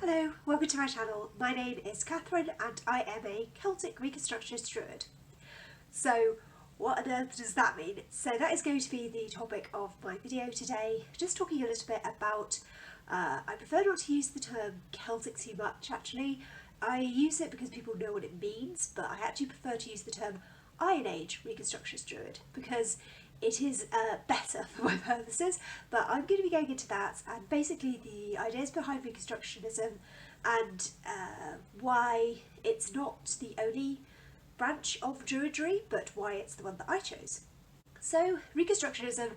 Hello, welcome to my channel. My name is Catherine and I am a Celtic Reconstructionist Druid. So what on earth does that mean? So that is going to be the topic of my video today, just talking a little bit about, I prefer not to use the term Celtic too much actually. I use it because people know what it means, but I actually prefer to use the term Iron Age Reconstructionist Druid because it is better for my purposes, but I'm going to be going into that and basically the ideas behind Reconstructionism and why it's not the only branch of Druidry, but why it's the one that I chose. So Reconstructionism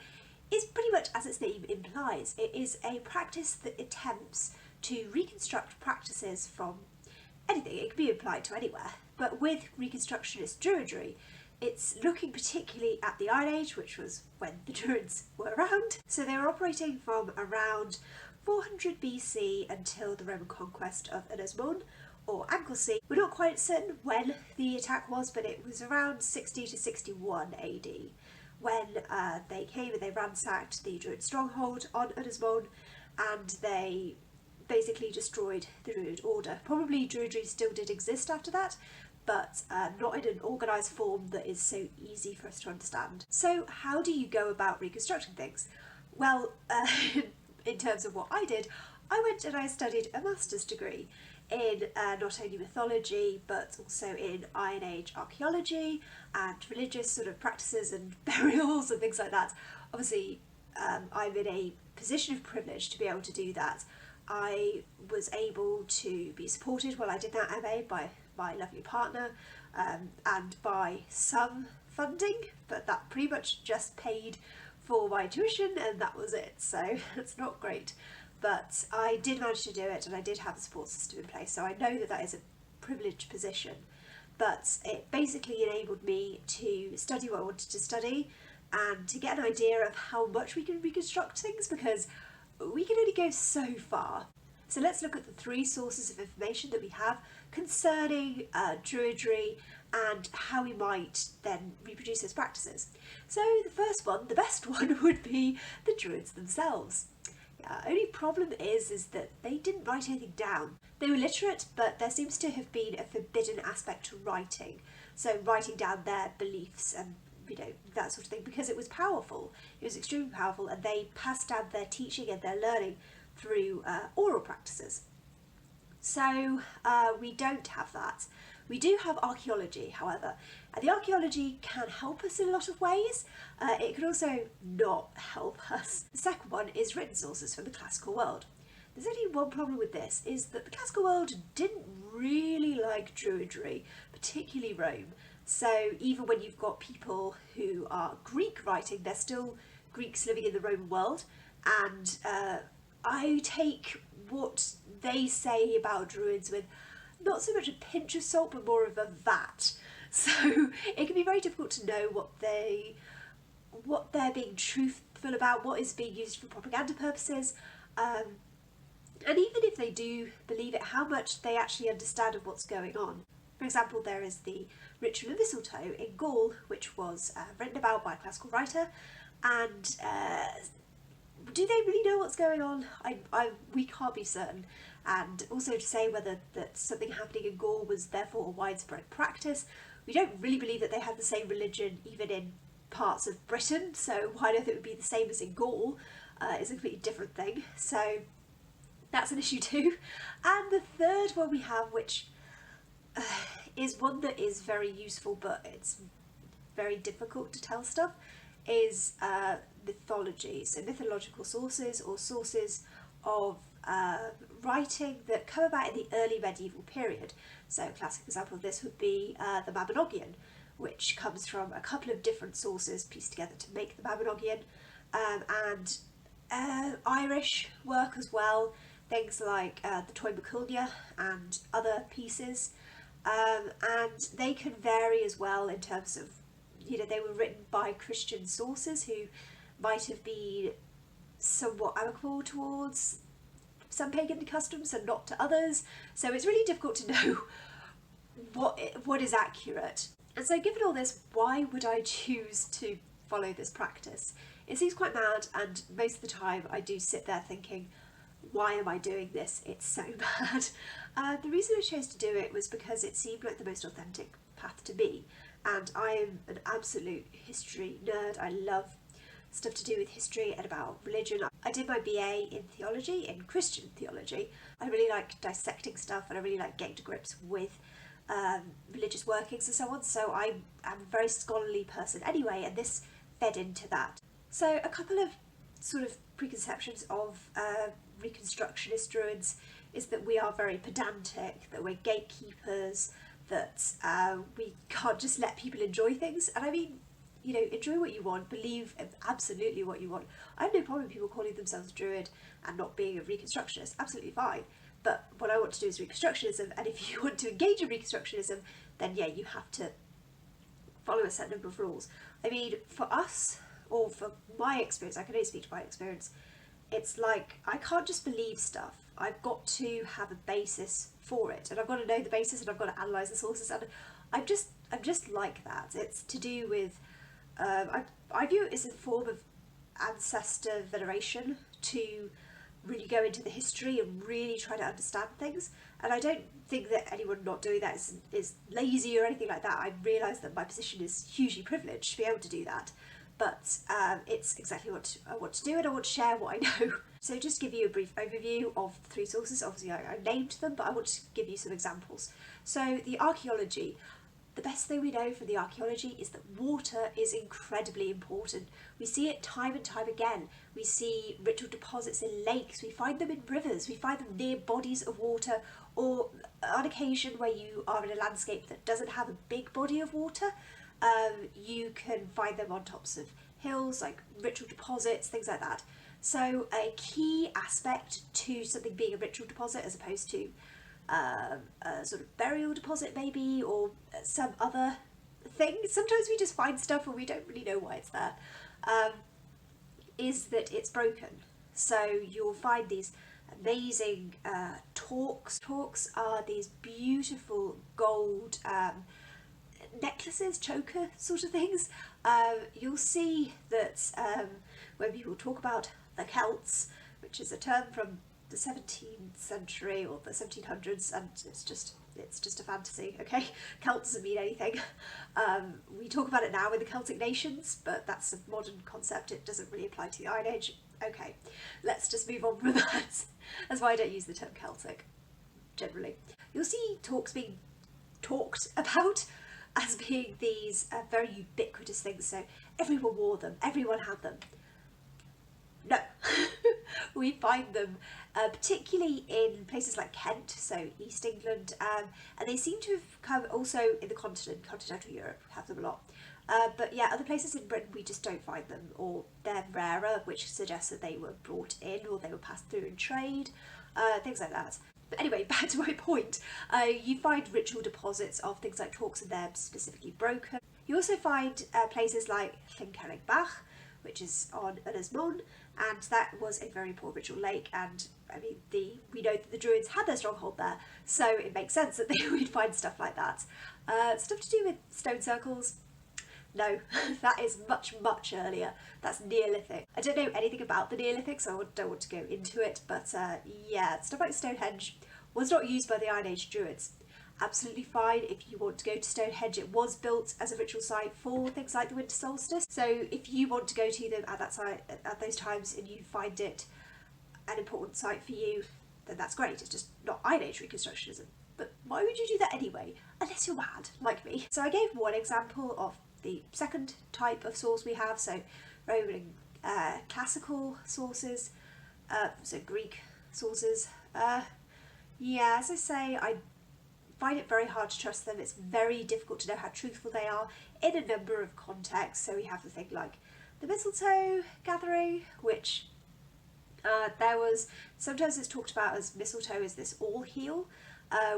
is pretty much as its name implies. It is a practice that attempts to reconstruct practices from anything. It can be applied to anywhere, but with Reconstructionist Druidry, it's looking particularly at the Iron Age, which was when the Druids were around. So they were operating from around 400 BC until the Roman conquest of Untitled or Anglesey. We're not quite certain when the attack was, but it was around 60 to 61 AD when they came and they ransacked the Druid stronghold on Untitled and they basically destroyed the Druid order. Probably Druidry still did exist after that, but not in an organised form that is so easy for us to understand. So how do you go about reconstructing things? Well, in terms of what I did, I went and I studied a master's degree in not only mythology but also in Iron Age archaeology and religious sort of practices and burials and things like that. Obviously I'm in a position of privilege to be able to do that. I was able to be supported while I did that MA by my lovely partner and by some funding, but that pretty much just paid for my tuition and that was it, so it's not great. But I did manage to do it and I did have a support system in place, so I know that that is a privileged position. But it basically enabled me to study what I wanted to study and to get an idea of how much we can reconstruct things, because we can only go so far. So let's look at the three sources of information that we have concerning Druidry and how we might then reproduce those practices. So the first one, the best one, would be the Druids themselves. Only problem is that they didn't write anything down. They were literate, but there seems to have been a forbidden aspect to writing. So writing down their beliefs and that sort of thing, because it was powerful. It was extremely powerful, and they passed down their teaching and their learning through oral practices. So we don't have that. We do have archaeology, however, and the archaeology can help us in a lot of ways. It can also not help us. The second one is written sources from the classical world. There's only one problem with this, is that the classical world didn't really like Druidry, particularly Rome. So even when you've got people who are Greek writing, they're still Greeks living in the Roman world, and I take what they say about Druids with not so much a pinch of salt but more of a vat. So it can be very difficult to know what they're being truthful about, what is being used for propaganda purposes, and even if they do believe it, how much they actually understand of what's going on. For example, there is the ritual of Mistletoe in Gaul, which was written about by a classical writer, and do they really know what's going on? We can't be certain. And also to say whether that something happening in Gaul was therefore a widespread practice. We don't really believe that they had the same religion even in parts of Britain, so why on earth it would be the same as in Gaul is a completely different thing. So that's an issue too. And the third one we have, which is one that is very useful but it's very difficult to tell stuff, is mythology. So mythological sources, or sources of writing that come about in the early medieval period. So a classic example of this would be the Mabinogion, which comes from a couple of different sources pieced together to make the Mabinogion, and Irish work as well, things like the Toy Maculnia and other pieces, and they can vary as well in terms of, they were written by Christian sources who might have been somewhat amicable towards some pagan customs and not to others. So it's really difficult to know what is accurate. And so given all this, why would I choose to follow this practice? It seems quite mad, and most of the time I do sit there thinking, why am I doing this? It's so bad. The reason I chose to do it was because it seemed like the most authentic path to me, and I am an absolute history nerd. I love stuff to do with history and about religion. I did my BA in theology, in Christian theology. I really like dissecting stuff, and I really like getting to grips with religious workings and so on, so I am a very scholarly person anyway, and this fed into that. So a couple of sort of preconceptions of Reconstructionist Druids is that we are very pedantic, that we're gatekeepers, that we can't just let people enjoy things. And I mean, you know, enjoy what you want, believe absolutely what you want. I have no problem with people calling themselves Druid and not being a Reconstructionist, absolutely fine. But what I want to do is Reconstructionism, and if you want to engage in Reconstructionism, then yeah, you have to follow a set number of rules. I mean, for us, or for my experience, I can only speak to my experience, it's like I can't just believe stuff. I've got to have a basis for it, and I've got to know the basis, and I've got to analyse the sources, and I'm just like that. It's to do with I view it as a form of ancestor veneration, to really go into the history and really try to understand things. And I don't think that anyone not doing that is lazy or anything like that. I realise that my position is hugely privileged to be able to do that, but it's exactly what I want to do, and I want to share what I know. So just to give you a brief overview of the three sources. Obviously I named them, but I want to give you some examples. So the archaeology. The best thing we know from the archaeology is that water is incredibly important. We see it time and time again. We see ritual deposits in lakes, we find them in rivers, we find them near bodies of water, or on occasion where you are in a landscape that doesn't have a big body of water, you can find them on tops of hills, like ritual deposits, things like that. So a key aspect to something being a ritual deposit, as opposed to a sort of burial deposit maybe, or some other thing, sometimes we just find stuff and we don't really know why it's there, is that it's broken. So you'll find these amazing torques. Torques are these beautiful gold necklaces, choker sort of things. You'll see that when people talk about the Celts, which is a term from the 17th century or the 1700s, and it's just a fantasy, okay? Celt doesn't mean anything. We talk about it now in the Celtic nations, but that's a modern concept. It doesn't really apply to the Iron Age. Okay, let's just move on from that. That's why I don't use the term Celtic, generally. You'll see talks being talked about as being these very ubiquitous things, so everyone wore them, everyone had them. No, we find them particularly in places like Kent, so East England, and they seem to have come also in the continental Europe, have them a lot. But yeah, other places in Britain we just don't find them, or they're rarer, which suggests that they were brought in or they were passed through in trade, things like that. But anyway, back to my point, you find ritual deposits of things like torques, and they're specifically broken. You also find places like Llyncerrig, which is on Ynys Môn, and that was a very poor ritual lake, and I mean, we know that the Druids had their stronghold there, so it makes sense that they would find stuff like that. Stuff to do with stone circles? No, that is much, much earlier. That's Neolithic. I don't know anything about the Neolithic, so I don't want to go into it, but yeah, stuff like Stonehenge was not used by the Iron Age Druids. Absolutely fine if you want to go to Stonehenge. It was built as a ritual site for things like the winter solstice, so if you want to go to them at that site at those times and you find it an important site for you, then that's great. It's just not Iron Age Reconstructionism. But why would you do that anyway? Unless you're mad, like me. So I gave one example of the second type of source we have, so Roman classical sources, so Greek sources. Yeah, as I say, I find it very hard to trust them. It's very difficult to know how truthful they are in a number of contexts. So we have the thing like the mistletoe gathering, which there was, sometimes it's talked about as mistletoe as this all heal,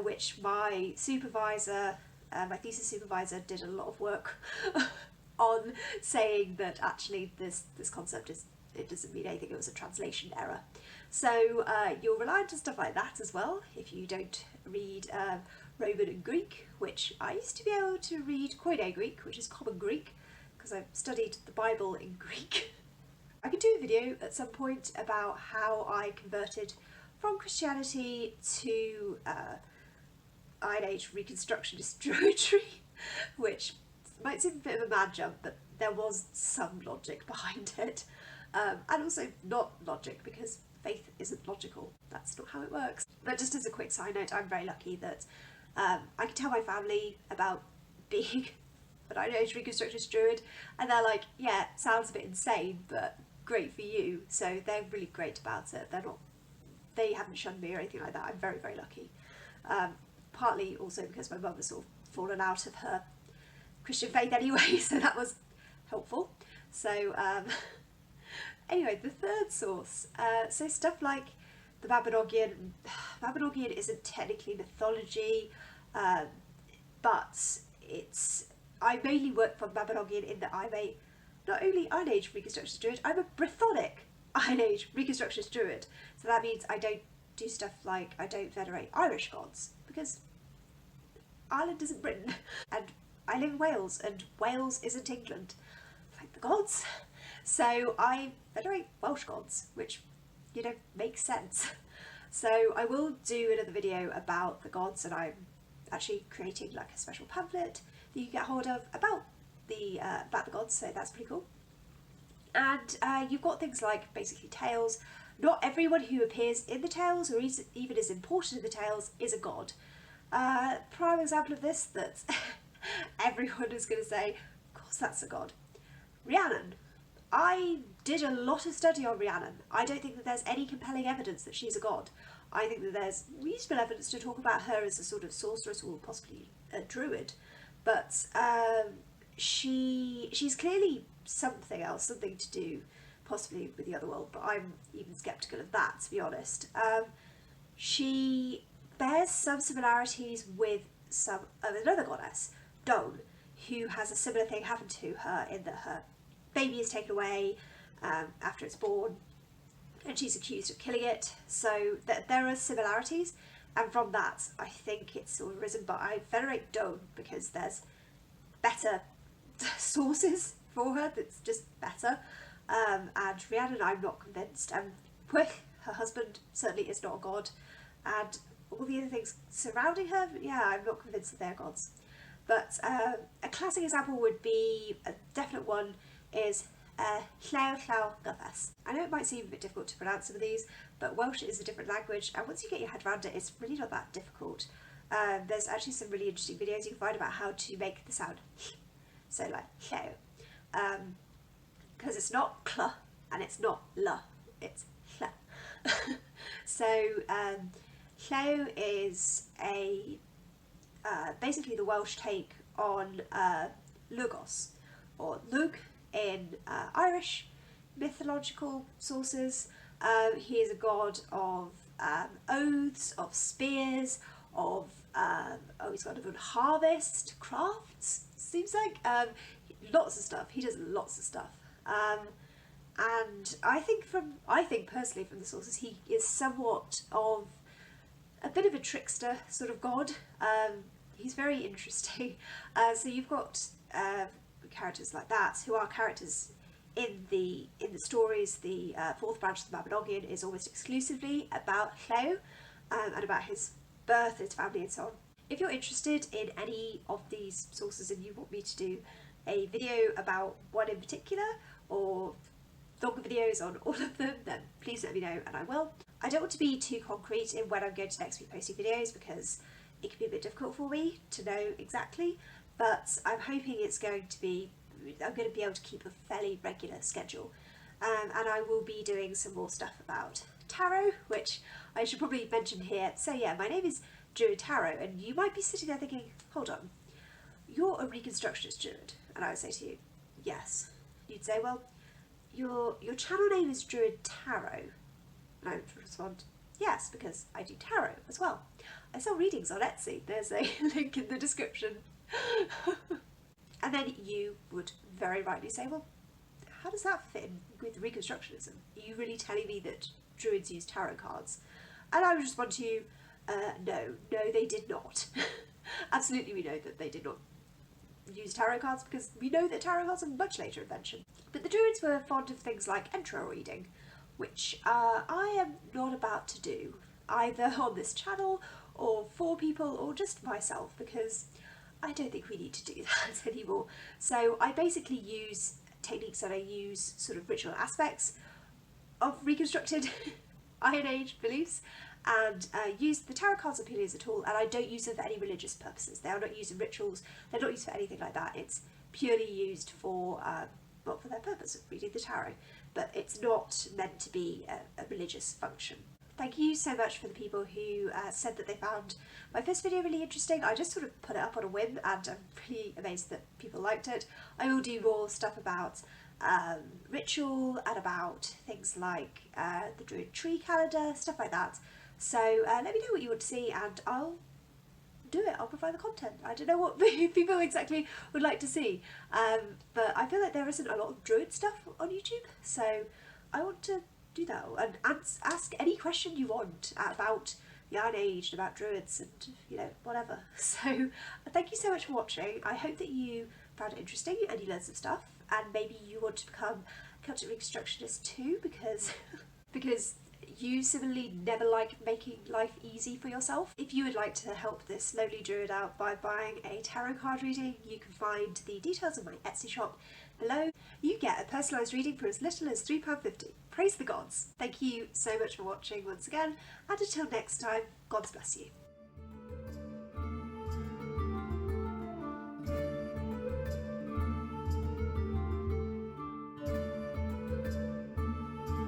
which my supervisor, my thesis supervisor, did a lot of work on, saying that actually this concept it doesn't mean anything, it was a translation error. So you'll rely on stuff like that as well if you don't read Roman and Greek, which I used to be able to read Koine Greek, which is Common Greek, because I've studied the Bible in Greek. I could do a video at some point about how I converted from Christianity to Iron Age Reconstructionist Druidry, which might seem a bit of a mad jump, but there was some logic behind it. And also not logic, because faith isn't logical. That's not how it works. But just as a quick side note, I'm very lucky that I can tell my family about being an Iron Age Reconstructionist Druid, and they're like, yeah, sounds a bit insane, but great for you. So they're really great about it. They haven't shunned me or anything like that. I'm very, very lucky. Partly also because my mum has sort of fallen out of her Christian faith anyway, so that was helpful. So anyway, the third source, so stuff like the Mabinogion isn't technically mythology, but I mainly work from Mabinogion in that I'm a not only Iron Age Reconstructionist Druid, I'm a Brythonic Iron Age Reconstructionist Druid. So that means I don't do stuff like, I don't venerate Irish gods, because Ireland isn't Britain, and I live in Wales, and Wales isn't England, thank the gods. So I venerate Welsh gods, which, you know, makes sense. So I will do another video about the gods, and I'm actually creating like a special pamphlet that you can get hold of about the gods, so that's pretty cool. And you've got things like basically tales. Not everyone who appears in the tales, or even is important in the tales, is a god. Prime example of this that everyone is going to say, of course that's a god. Rhiannon. I did a lot of study on Rhiannon. I don't think that there's any compelling evidence that she's a god. I think that there's reasonable evidence to talk about her as a sort of sorceress or possibly a druid, but she's clearly something else, something to do possibly with the other world, but I'm even sceptical of that, to be honest. She bears some similarities with another goddess, Dawn, who has a similar thing happen to her in that her baby is taken away after it's born, and she's accused of killing it. So there are similarities, and from that I think it's sort of risen. But I venerate Dawn because there's better sources for her that's just better. And Rhiannon, I'm not convinced. And her husband, certainly is not a god, and all the other things surrounding her, yeah, I'm not convinced that they're gods. But a classic example would be, a definite one, is Llaw Gyfes. I know it might seem a bit difficult to pronounce some of these, but Welsh is a different language, and once you get your head around it, it's really not that difficult. There's actually some really interesting videos you can find about how to make the sound so like Llaw, because it's not cl and it's not l, it's ll. So Llaw is basically the Welsh take on Lugos, or Lug in Irish mythological sources. He is a god of oaths, of spears, of he's got a good harvest, crafts, seems like, lots of stuff. He does lots of stuff. And I think personally from the sources, he is somewhat of a bit of a trickster sort of god. He's very interesting. So you've got characters like that, who are characters in the stories. The fourth branch of the Mabinogion is almost exclusively about Llaw, and about his birth, his family, and so on. If you're interested in any of these sources and you want me to do a video about one in particular, or longer videos on all of them, then please let me know and I will. I don't want to be too concrete in when I'm going to next be posting videos, because it can be a bit difficult for me to know exactly, but I'm hoping I'm going to be able to keep a fairly regular schedule. And I will be doing some more stuff about tarot, which I should probably mention here. So yeah, my name is Druid Tarot, and you might be sitting there thinking, hold on, you're a Reconstructionist Druid? And I would say to you, yes. You'd say, well, your channel name is Druid Tarot. And I would respond, yes, because I do tarot as well. I sell readings on Etsy. There's a link in the description. And then you would very rightly say, well, how does that fit in with Reconstructionism? Are you really telling me that Druids use tarot cards? And I would respond to you, no, they did not. Absolutely, we know that they did not use tarot cards, because we know that tarot cards are a much later invention. But the Druids were fond of things like intro reading, which I am not about to do, either on this channel or for people or just myself, because I don't think we need to do that anymore. So I basically use techniques that I use sort of ritual aspects of reconstructed Iron Age beliefs, and use the tarot cards and purely as a tool, and I don't use them for any religious purposes. They are not used in rituals, they're not used for anything like that. It's purely used for, well, for their purpose of reading the tarot, but it's not meant to be a religious function. Thank you so much for the people who said that they found my first video really interesting. I just sort of put it up on a whim, and I'm really amazed that people liked it. I will do more stuff about ritual and about things like the Druid tree calendar, stuff like that. So let me know what you want to see and I'll do it. I'll provide the content. I don't know what people exactly would like to see, but I feel like there isn't a lot of Druid stuff on YouTube, so I want to do that and ask any question you want about the Iron Age and about Druids and, you know, whatever. So thank you so much for watching. I hope that you found it interesting and you learned some stuff, and maybe you want to become Celtic Reconstructionist too, because you similarly never like making life easy for yourself. If you would like to help this lonely druid out by buying a tarot card reading, you can find the details of my Etsy shop below. You get a personalised reading for as little as £3.50. Praise the gods. Thank you so much for watching once again, and until next time, God bless you.